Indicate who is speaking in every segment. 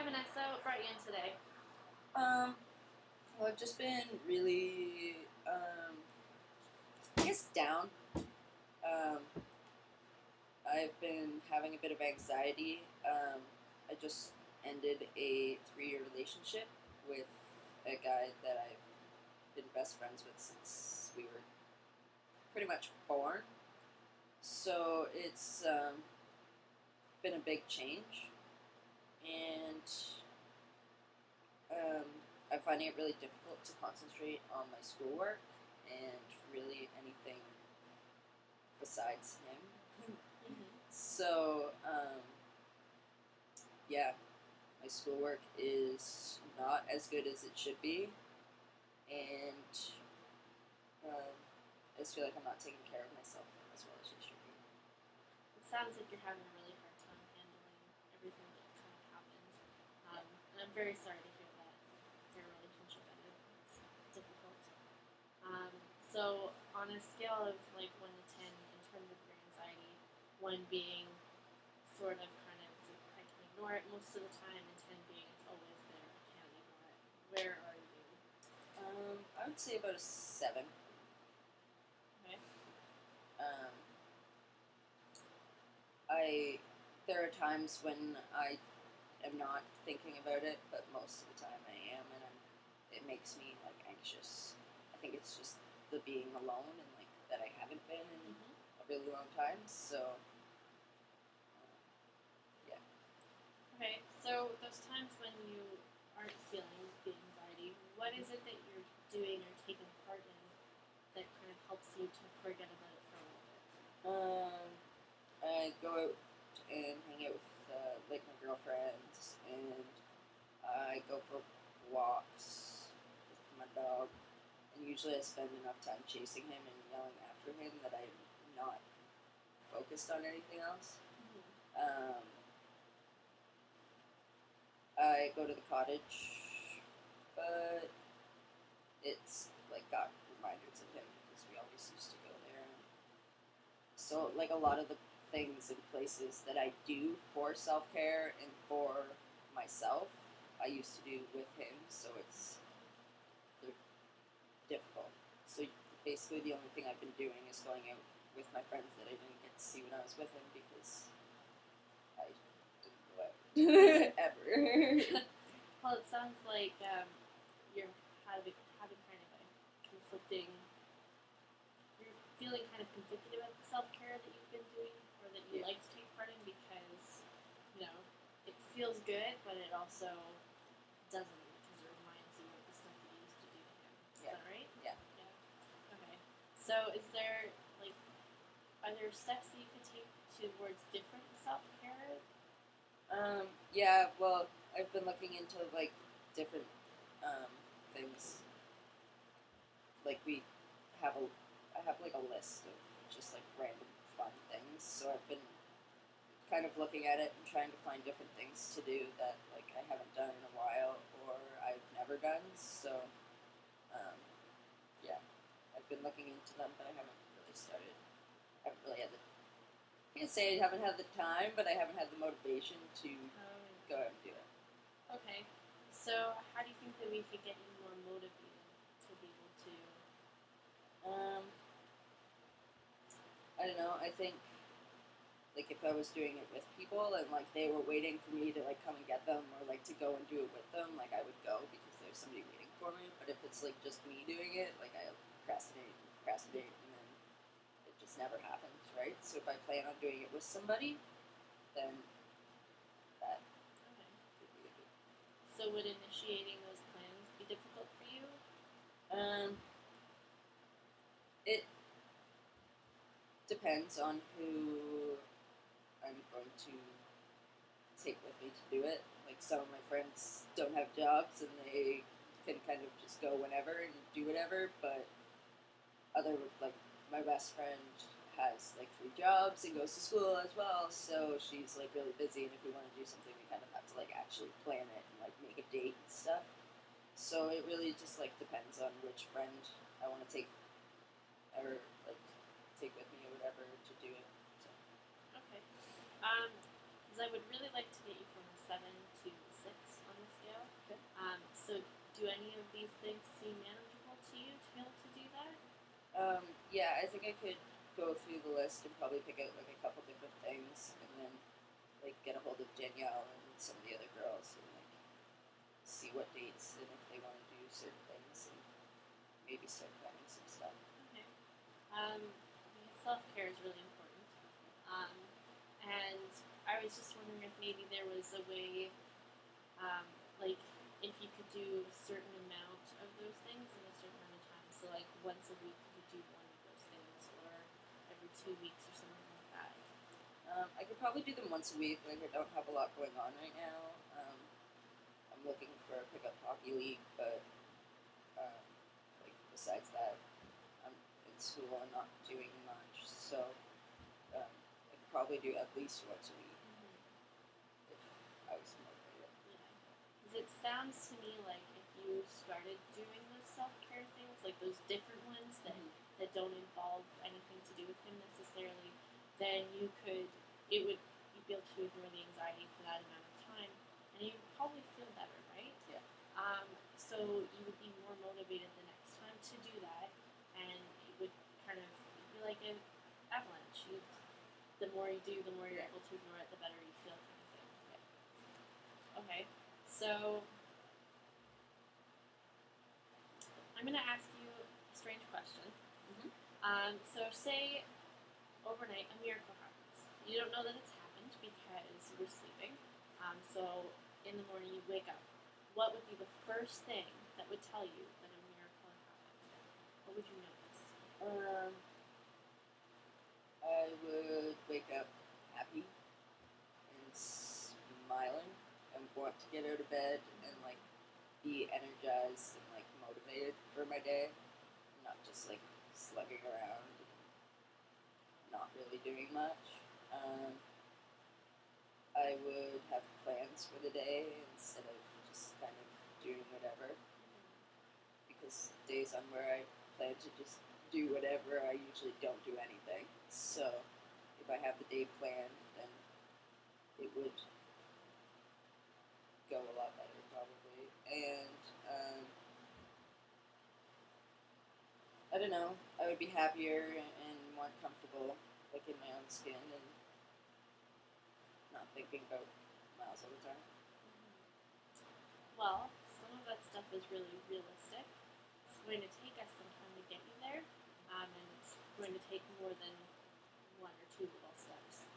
Speaker 1: Hi Vanessa, what brought you in today?
Speaker 2: Well, I've just been really, I guess down. Um, I've been having a bit of anxiety. I just ended a 3-year relationship with a guy that I've been best friends with since we were pretty much born. So it's been a big change, and um, I'm finding it really difficult to concentrate on my schoolwork and really anything besides him. So, yeah, my schoolwork is not as good as it should be, and I just feel like I'm not taking care of myself as well as I should be.
Speaker 1: It sounds like you're having a really hard time handling everything that kind of happened. And I'm very sorry to hear that your relationship ended. It's difficult. So on a scale of like 1 to 10 in terms of your anxiety, 1 being sort of kind of I can ignore it most of the time, and 10 being it's always there, I can't ignore it. Where are you?
Speaker 2: I would say about a 7.
Speaker 1: Okay.
Speaker 2: Um, there are times when I am not thinking about it, but most of the time I am, and it makes me like anxious. I think it's just the being alone and like that I haven't been in a really long time. So, yeah.
Speaker 1: Okay, so those times when you aren't feeling the anxiety, what is it that you're doing or taking part in that kind of helps you to forget about it for a little bit?
Speaker 2: I go out and hang out with like my girlfriend, and I go for walks with my dog. And usually I spend enough time chasing him and yelling after him that I'm not focused on anything else. Um, I go to the cottage, but it's like got reminders of him because we always used to go there. So like a lot of the things and places that I do for self care and for myself, I used to do with him. So they're difficult. So basically, the only thing I've been doing is going out with my friends that I didn't get to see when I was with him because I didn't go out ever.
Speaker 1: Well, it sounds like you're having kind of a conflicting. You're feeling kind of conflicted about the self care that you've been doing, or that you like to take part in, because it feels good, but it also doesn't, because it reminds you of the stuff that you used to do to him. Is that right?
Speaker 2: Yeah.
Speaker 1: Okay. So, are there steps that you can take towards different self care?
Speaker 2: Yeah. Well, I've been looking into like different things. Like I have like a list of just like random fun things. So I've been kind of looking at it and trying to find different things to do that like I haven't done in a while or I've never done. So, um, yeah, I've been looking into them, but I haven't really started. I haven't really had the. I can't say I haven't had the time, but I haven't had the motivation to go out and do it.
Speaker 1: Okay. So, how do you think that we could get you more motivated to be able to?
Speaker 2: I don't know. I think like if I was doing it with people and like they were waiting for me to like come and get them or like to go and do it with them, like I would go because there's somebody waiting for me. But if it's like just me doing it, like I procrastinate, and then it just never happens, right? So if I plan on doing it with somebody, then that would be good.
Speaker 1: So would initiating those plans be difficult for you?
Speaker 2: It depends on who I'm going to take with me to do it. Like some of my friends don't have jobs and they can kind of just go whenever and do whatever, but other like my best friend has like 3 jobs and goes to school as well, so she's like really busy, and if we want to do something we kind of have to like actually plan it and like make a date and stuff. So it really just like depends on which friend I want to take or like take with me or whatever to do it. So.
Speaker 1: Okay. Because I would really like to get you from a 7 to 6.
Speaker 2: Yeah, I think I could go through the list and probably pick out like a couple different things, and then like get a hold of Danielle and some of the other girls, and like see what dates and if they want to do certain things, and maybe start planning some stuff.
Speaker 1: Okay. Self care is really important. Um, and I was just wondering if maybe there was a way, um, like if you could do a certain amount of those things in a certain amount of time. So like once a week you could do one of those things, or every 2 weeks or something like that.
Speaker 2: I could probably do them once a week. Like I don't have a lot going on right now. I'm looking for a pickup hockey league, but like besides that, I'm in school and not doing much. So I could probably do at least once a week if I was motivated.
Speaker 1: Yeah. Because it sounds to me like if you started doing those self care things, like those different ones that don't involve anything to do with him necessarily, then you'd be able to ignore the anxiety for that amount of time, and you'd probably feel better, right?
Speaker 2: Yeah.
Speaker 1: So you would be more motivated the next time to do that, and it would kind of be like an avalanche. The more you do, the more you're able to ignore it, the better you feel, kind of thing. Okay, so I'm going to ask you a strange question. So say overnight a miracle happens. You don't know that it's happened because you were sleeping. So in the morning you wake up. What would be the first thing that would tell you that a miracle had happened? What would you notice?
Speaker 2: I would wake up happy and smiling and want to get out of bed and like be energized and like motivated for my day, not just like slugging around and not really doing much. I would have plans for the day instead of just kind of doing whatever, because days on where I plan to just do whatever, I usually don't do anything. So if I have the day planned, then it would go a lot better probably. And I don't know, I would be happier and more comfortable, like in my own skin, and not thinking about miles at a time.
Speaker 1: Well, some of that stuff is really realistic. It's going to take us some time to get you there, and it's going to take more than one or two little steps.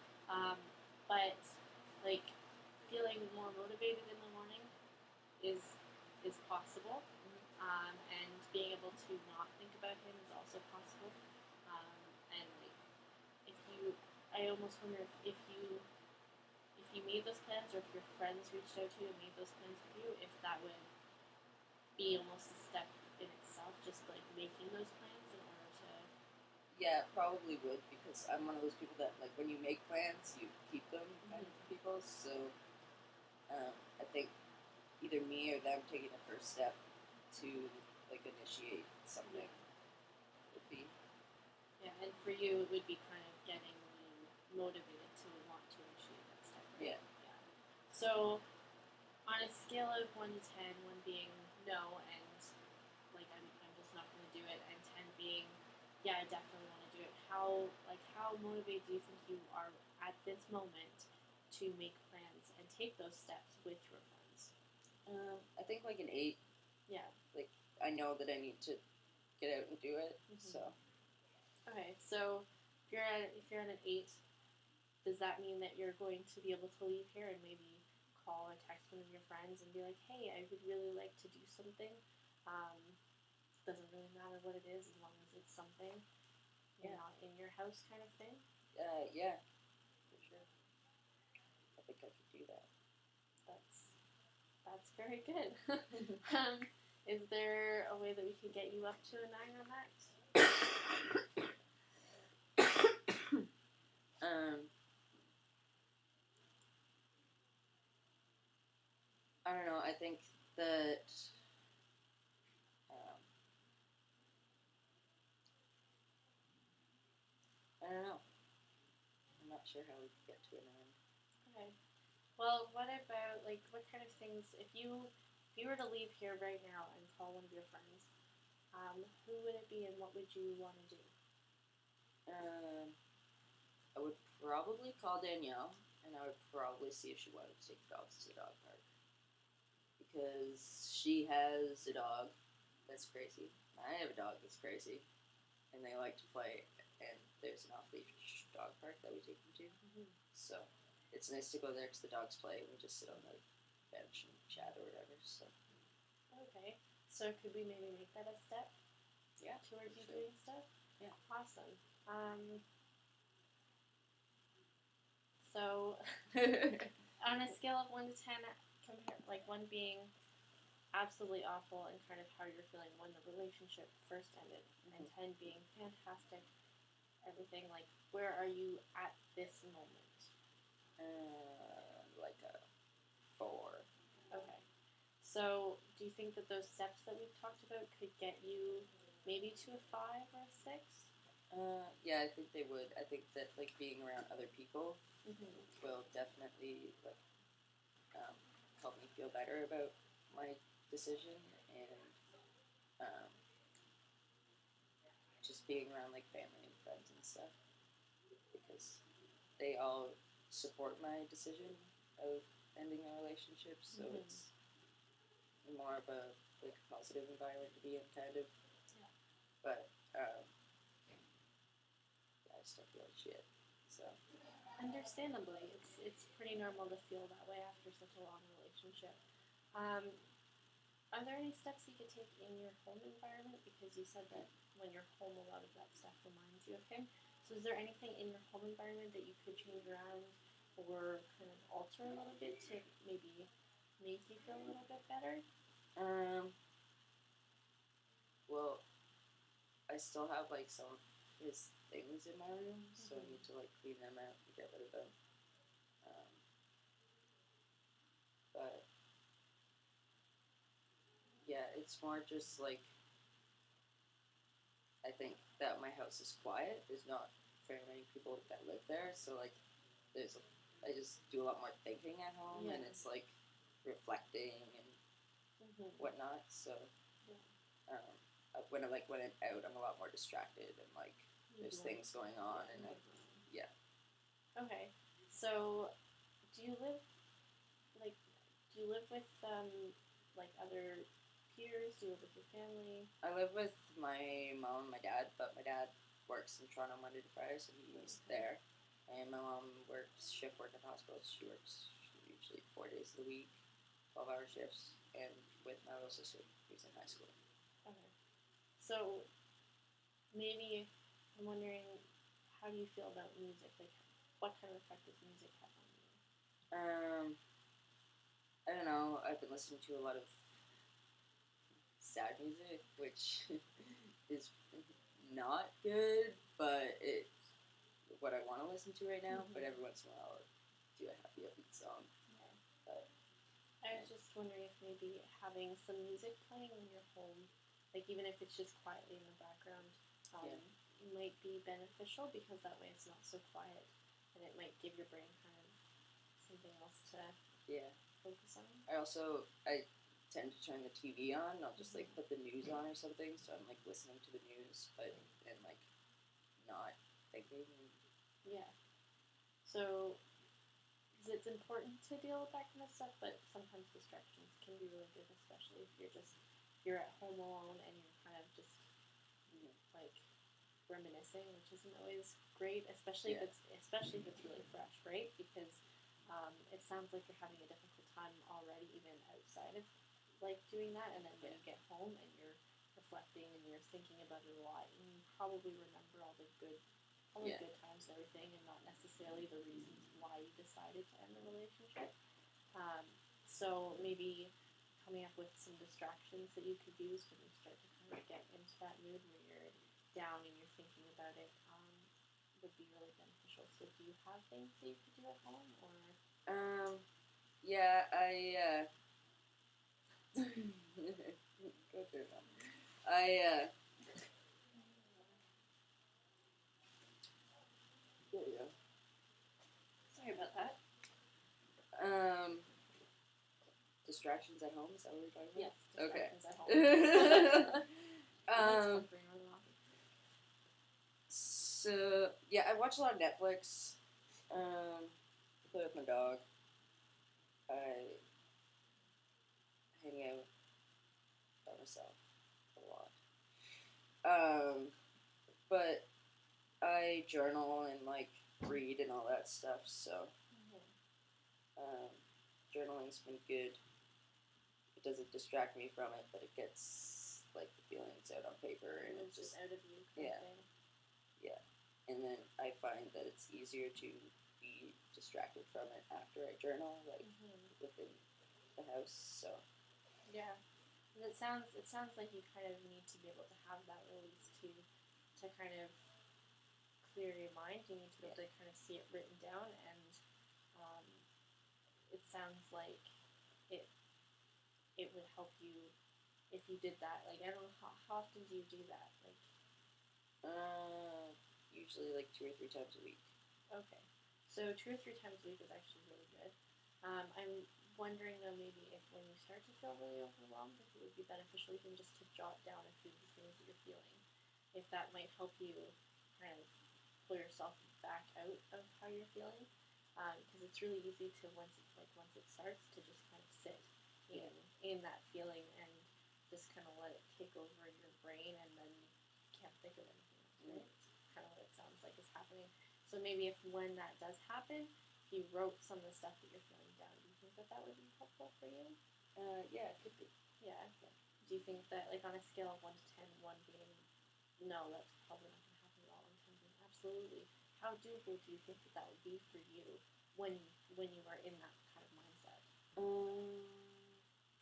Speaker 1: But like feeling more motivated in the morning is possible, and being able to not think about him is also possible. And like I almost wonder if you made those plans, or if your friends reached out to you and made those plans with you, if that would be almost a step in itself, just like making those plans in order to.
Speaker 2: Yeah, probably would, because I'm one of those people that like when you make plans, you keep them kind of people. So I think either me or them taking the first step to like initiate something would be.
Speaker 1: Yeah, and for you, it would be kind of getting you motivated to want to initiate that step, right?
Speaker 2: Yeah.
Speaker 1: So, on a scale of 1 to 10, 1 being no and like I'm just not going to do it, and 10 being yeah, I definitely want to do it. How motivated do you think you are at this moment to make plans and take those steps with your friends?
Speaker 2: I think like an 8.
Speaker 1: Yeah.
Speaker 2: Like I know that I need to get out and do it. So.
Speaker 1: Okay, so if you're at an 8, does that mean that you're going to be able to leave here and maybe call or text one of your friends and be like, hey, I would really like to do something. Doesn't really matter what it is as long as it's something not in your house kind of thing?
Speaker 2: Yeah, for sure. I think I could do that.
Speaker 1: That's very good. Is there a way that we could get you up to a 9 on that?
Speaker 2: I don't know. I think that I don't know. I'm not sure how we could get to an end.
Speaker 1: Okay. Well, what about like what kind of things if you were to leave here right now and call one of your friends, who would it be and what would you want to do?
Speaker 2: I would probably call Danielle, and I would probably see if she wanted to take the dogs to the dog park. Because she has a dog that's crazy. I have a dog that's crazy. And they like to play, and there's an off-leash dog park that we take them to.
Speaker 1: Mm-hmm.
Speaker 2: So it's nice to go there because the dogs play, and we just sit on the bench and chat or whatever. So
Speaker 1: Okay. So could we maybe make that a step?
Speaker 2: Yeah.
Speaker 1: Towards you
Speaker 2: Sure.
Speaker 1: doing stuff?
Speaker 2: Yeah.
Speaker 1: Awesome. So on a scale of 1 to 10, compare, like 1 being absolutely awful and kind of how you're feeling when the relationship first ended, and 10 being fantastic, everything, like where are you at this moment?
Speaker 2: Like a 4.
Speaker 1: Okay. So do you think that those steps that we've talked about could get you maybe to a 5 or a 6?
Speaker 2: Yeah, I think they would. I think that like being around other people
Speaker 1: Mm-hmm.
Speaker 2: will definitely like help me feel better about my decision, and just being around like family and friends and stuff, because they all support my decision of ending a relationship. So
Speaker 1: Mm-hmm.
Speaker 2: it's more of a like positive environment to be in, kind of.
Speaker 1: Yeah.
Speaker 2: But yeah, I still feel like shit. So
Speaker 1: Understandably, it's pretty normal to feel that way after such a long relationship. Are there any steps you could take in your home environment? Because you said that when you're home, a lot of that stuff reminds you of him. So is there anything in your home environment that you could change around or kind of alter a little bit to maybe make you feel a little bit better?
Speaker 2: Well, I still have like some of his things in my room, so I need to like clean them out and get rid of them. But yeah, it's more just like I think that my house is quiet. There's not very many people that live there, so like I just do a lot more thinking at home, and it's like reflecting and whatnot. So when I'm out, I'm a lot more distracted, and like there's things going on, and yeah.
Speaker 1: Okay, so do you live with like other peers? Do you live with your family?
Speaker 2: I live with my mom and my dad, but my dad works in Toronto Monday to Friday, so he's there. And my mom works shift work at the hospital. She works usually 4 days of the week, 12-hour shifts, and with my little sister, who's in high school.
Speaker 1: Okay. So maybe I'm wondering, how do you feel about music? Like, what kind of effect does music have on you?
Speaker 2: I don't know. I've been listening to a lot of sad music, which is not good, but it's what I want to listen to right now. But every once in a while, I'll do a happy upbeat song.
Speaker 1: Yeah.
Speaker 2: But
Speaker 1: I was just wondering if maybe having some music playing when you're home, like even if it's just quietly in the background, might be beneficial, because that way it's not so quiet, and it might give your brain kind of something else to focus on.
Speaker 2: I tend to turn the TV on. I'll just like put the news on or something, so I'm like listening to the news, but and like not thinking.
Speaker 1: Yeah. So, because it's important to deal with that kind of stuff, but sometimes distractions can be really good, especially if you're at home alone and you're kind of just like reminiscing, which isn't always great, especially if it's really fresh, right? Because it sounds like you're having a difficult time already, even outside of like doing that, and then when you get home and you're reflecting and you're thinking about it a lot, and you probably remember all the good times and everything, and not necessarily the reasons why you decided to end the relationship. So maybe coming up with some distractions that you could use when you start to kind of get into that mood where you're down and you're thinking about it, would be really beneficial. So do you have things that you could do at home, or?
Speaker 2: Yeah, I go through them. There you go.
Speaker 1: Sorry about that.
Speaker 2: Distractions at home, is that what we're talking about?
Speaker 1: Yes, distractions at home.
Speaker 2: So yeah, I watch a lot of Netflix. Play with my dog. I hang out by myself a lot. But I journal and like read and all that stuff. So journaling's been good. It doesn't distract me from it, but it gets like the feelings out on paper and
Speaker 1: it's just out of you.
Speaker 2: Yeah. And then I find that it's easier to be distracted from it after I journal, like within the house. So
Speaker 1: yeah, and it sounds like you kind of need to be able to have that release to kind of clear your mind. You need to be able to kind of see it written down, and it sounds like it would help you if you did that. Like, I don't know, how often do you do that? Like,
Speaker 2: usually like 2 or 3 times a week.
Speaker 1: Okay, so 2 or 3 times a week is actually really good. I'm wondering though, maybe if when you start to feel really overwhelmed, if it would be beneficial even just to jot down a few of the things that you're feeling, if that might help you kind of pull yourself back out of how you're feeling, because it's really easy to once it starts to just kind of sit in that feeling and just kind of let it take over your brain, and then you can't think of anything else, right? It's kind of what it sounds like is happening. So maybe if when that does happen, if you wrote some of the stuff that you're feeling down, do you think that would be helpful for you?
Speaker 2: Yeah, it could be.
Speaker 1: Yeah. Do you think that, like, on a scale of 1 to 10, 1 being no, that's probably not going to happen at all, and 10 being absolutely, how doable do you think that would be for you when you are in that kind of mindset?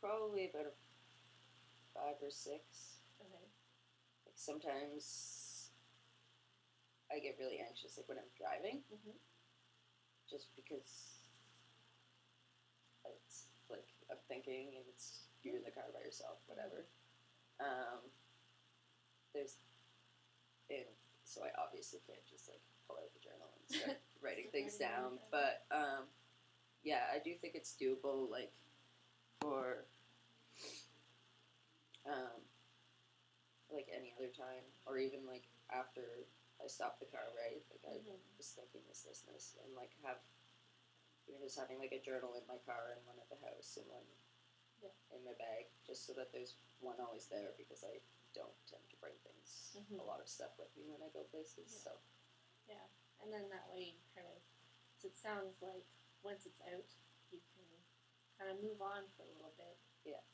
Speaker 2: Probably about a 5 or 6.
Speaker 1: Okay.
Speaker 2: Like sometimes I get really anxious, like when I'm driving, just because it's like I'm thinking and it's you're in the car by yourself, whatever. And so I obviously can't just like pull out the journal and start writing things down. But yeah, I do think it's doable, like for like any other time, or even like after I stop the car, right? Like I was thinking this, and like just having like a journal in my car and one at the house and one in my bag, just so that there's one always there, because I don't tend to bring things, a lot of stuff with me when I go places. So
Speaker 1: and then that way you kind of, so it sounds like once it's out, you can kind of move on for a little bit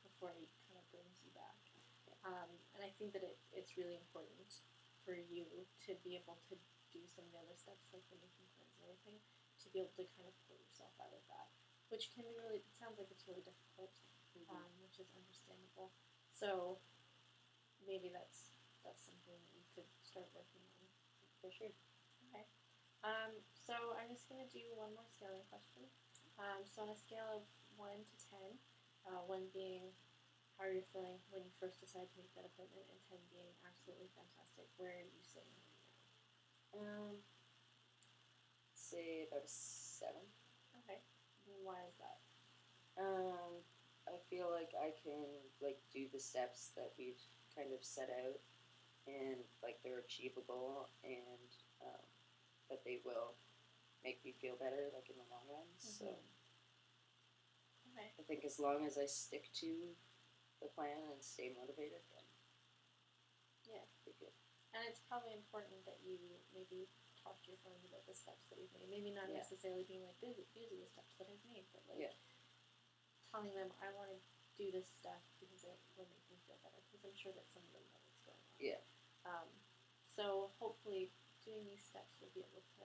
Speaker 1: before it kind of brings you back. And I think that it's really important for you to be able to do some of the other steps, like the making plans and everything, to be able to kind of pull yourself out of that, which can be really, it sounds like it's really difficult, which is understandable. So maybe that's something that you could start working on.
Speaker 2: For sure.
Speaker 1: Okay. So I'm just going to do one more scaling question. So on a scale of 1 to 10, 1 being how are you feeling when you first decided to make that appointment, and 10 being absolutely fantastic, where are you sitting right now?
Speaker 2: Say about a 7.
Speaker 1: Okay. Why is that?
Speaker 2: I feel like I can like do the steps that we've kind of set out, and like they're achievable, and that they will make me feel better, like in the long run. So I think as long as I stick to the plan and stay motivated, then be good.
Speaker 1: And it's probably important that you maybe talk to your friends about the steps that you've made. Maybe not necessarily being like, these are the steps that I've made, but like telling them, I want to do this stuff because it will make me feel better, because I'm sure that some of them know what's going on. So hopefully doing these steps will be able to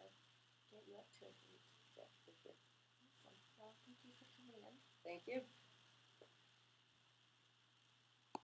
Speaker 1: get you up to a date.
Speaker 2: Yeah, for sure.
Speaker 1: Awesome. Well, thank you for coming in.
Speaker 2: Thank you.